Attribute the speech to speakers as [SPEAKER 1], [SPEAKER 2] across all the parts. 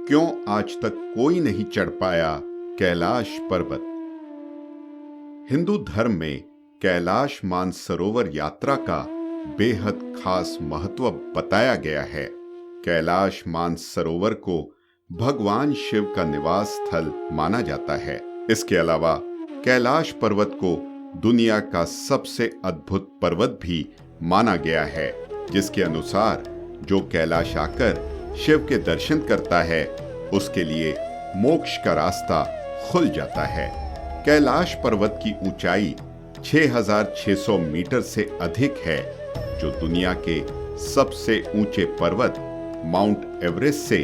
[SPEAKER 1] क्यों आज तक कोई नहीं चढ़ पाया कैलाश पर्वत। हिंदू धर्म में कैलाश मानसरोवर यात्रा का बेहद खास महत्व बताया गया है। कैलाश मानसरोवर को भगवान शिव का निवास स्थल माना जाता है। इसके अलावा कैलाश पर्वत को दुनिया का सबसे अद्भुत पर्वत भी माना गया है, जिसके अनुसार जो कैलाश आकर शिव के दर्शन करता है उसके लिए मोक्ष का रास्ता खुल जाता है। कैलाश पर्वत की ऊंचाई 6,600 मीटर से अधिक है, जो दुनिया के सबसे ऊंचे पर्वत माउंट एवरेस्ट से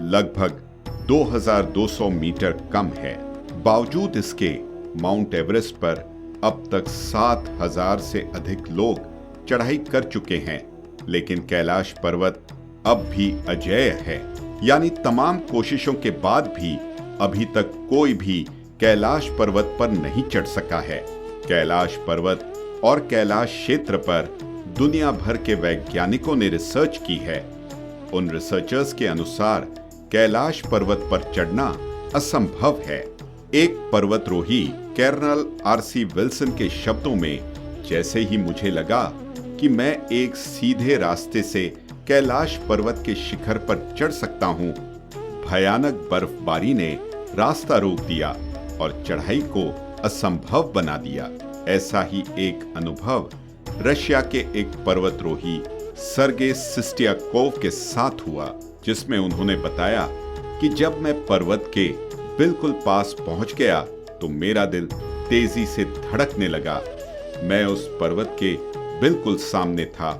[SPEAKER 1] लगभग 2,200 मीटर कम है। बावजूद इसके माउंट एवरेस्ट पर अब तक 7,000 से अधिक लोग चढ़ाई कर चुके हैं, लेकिन कैलाश पर्वत अब भी अजेय है, यानी तमाम कोशिशों के बाद भी अभी तक कोई भी कैलाश पर्वत पर नहीं चढ़ सका है। कैलाश पर्वत और कैलाश क्षेत्र पर दुनिया भर के वैज्ञानिकों ने रिसर्च की है। उन रिसर्चर्स के अनुसार कैलाश पर्वत पर चढ़ना असंभव है। एक पर्वतरोही कर्नल आरसी विल्सन के शब्दों में, जैसे ही मुझे लगा कि मैं एक सीधे रास्ते से कैलाश पर्वत के शिखर पर चढ़ सकता हूं, भयानक बर्फबारी ने रास्ता रोक दिया और चढ़ाई को असंभव बना दिया। ऐसा ही एक अनुभव रशिया के एक पर्वतरोही सर्गे सिस्टियाकोव के साथ हुआ, जिसमें उन्होंने बताया कि जब मैं पर्वत के बिल्कुल पास पहुंच गया तो मेरा दिल तेजी से धड़कने लगा। मैं उस पर्वत के बिल्कुल सामने था,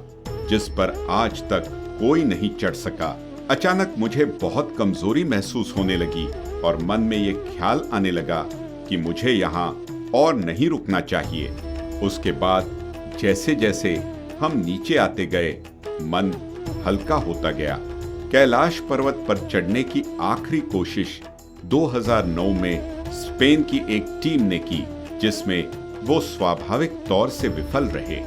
[SPEAKER 1] जिस पर आज तक कोई नहीं चढ़ सका। अचानक मुझे बहुत कमजोरी महसूस होने लगी और मन में ये ख्याल आने लगा कि मुझे यहाँ और नहीं रुकना चाहिए। उसके बाद जैसे जैसे हम नीचे आते गए, मन हल्का होता गया। कैलाश पर्वत पर चढ़ने की आखिरी कोशिश 2009 में स्पेन की एक टीम ने की, जिसमें वो स्वाभाविक तौर से विफल रहे।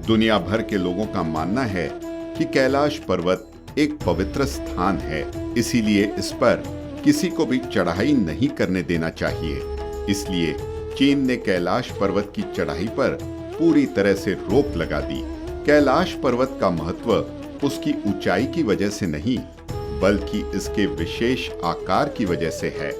[SPEAKER 1] दुनिया भर के लोगों का मानना है कि कैलाश पर्वत एक पवित्र स्थान है, इसीलिए इस पर किसी को भी चढ़ाई नहीं करने देना चाहिए। इसलिए चीन ने कैलाश पर्वत की चढ़ाई पर पूरी तरह से रोक लगा दी। कैलाश पर्वत का महत्व उसकी ऊंचाई की वजह से नहीं, बल्कि इसके विशेष आकार की वजह से है।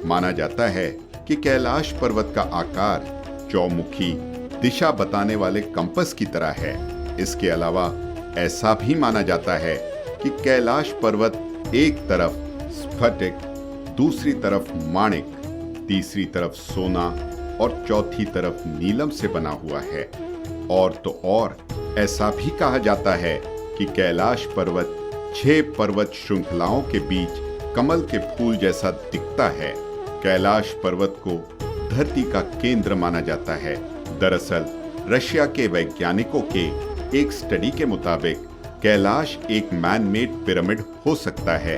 [SPEAKER 1] माना जाता है कि कैलाश पर्वत का आकार चौमुखी दिशा बताने वाले कंपस की तरह है। इसके अलावा ऐसा भी माना जाता है कि कैलाश पर्वत एक तरफ स्फटिक, दूसरी तरफ माणिक, तीसरी तरफ सोना और चौथी तरफ नीलम से बना हुआ है। और तो और ऐसा भी कहा जाता है कि कैलाश पर्वत 6 पर्वत श्रृंखलाओं के बीच कमल के फूल जैसा दिखता है। कैलाश पर्वत को धरती का केंद्र माना जाता है। दरअसल रशिया के वैज्ञानिकों के एक स्टडी के मुताबिक कैलाश एक मैन मेड पिरामिड हो सकता है,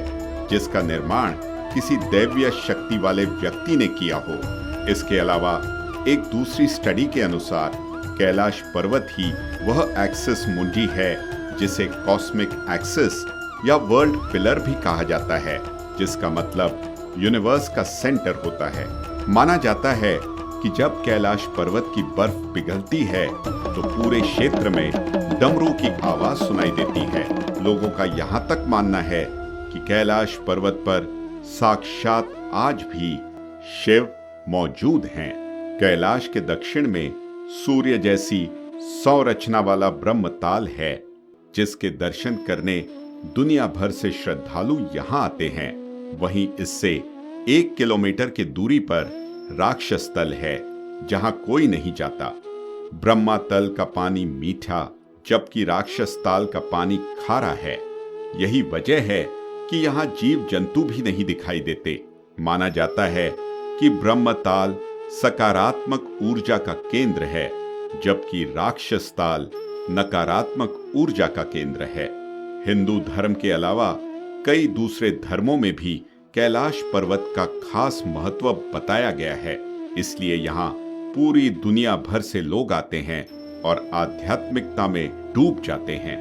[SPEAKER 1] जिसका निर्माण किसी दैवीय शक्ति वाले व्यक्ति ने किया हो। इसके अलावा एक दूसरी स्टडी के अनुसार कैलाश पर्वत ही वह एक्सिस मुंडी है जिसे कॉस्मिक एक्सिस या वर्ल्ड पिलर भी कहा जाता है, जिसका मतलब यूनिवर्स का सेंटर होता है। माना जाता है कि जब कैलाश पर्वत की बर्फ पिघलती है तो पूरे क्षेत्र में डमरू की आवाज सुनाई देती है। लोगों का यहाँ तक मानना है कि कैलाश पर्वत पर साक्षात आज भी शिव मौजूद हैं। कैलाश के दक्षिण में सूर्य जैसी संरचना वाला ब्रह्मताल है, जिसके दर्शन करने दुनिया भर से श्रद्धालु यहाँ आते हैं। वहीं इससे 1 किलोमीटर की दूरी पर राक्षस तल है, जहां कोई नहीं जाता। ब्रह्मा तल का पानी मीठा, जबकि राक्षस ताल का पानी खारा है। यही वजह है कि यहाँ जीव जंतु भी नहीं दिखाई देते। माना जाता है कि ब्रह्म ताल सकारात्मक ऊर्जा का केंद्र है, जबकि राक्षस ताल नकारात्मक ऊर्जा का केंद्र है। हिंदू धर्म के अलावा कई दूसरे धर्मों में भी कैलाश पर्वत का खास महत्व बताया गया है। इसलिए यहाँ पूरी दुनिया भर से लोग आते हैं और आध्यात्मिकता में डूब जाते हैं।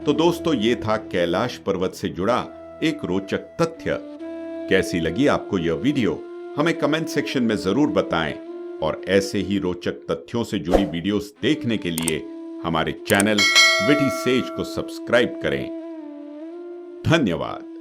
[SPEAKER 1] तो दोस्तों, ये था कैलाश पर्वत से जुड़ा एक रोचक तथ्य। कैसी लगी आपको यह वीडियो हमें कमेंट सेक्शन में जरूर बताएं और ऐसे ही रोचक तथ्यों से जुड़ी वीडियोस देखने के लिए हमारे चैनल विटी सेज को सब्सक्राइब करें। धन्यवाद।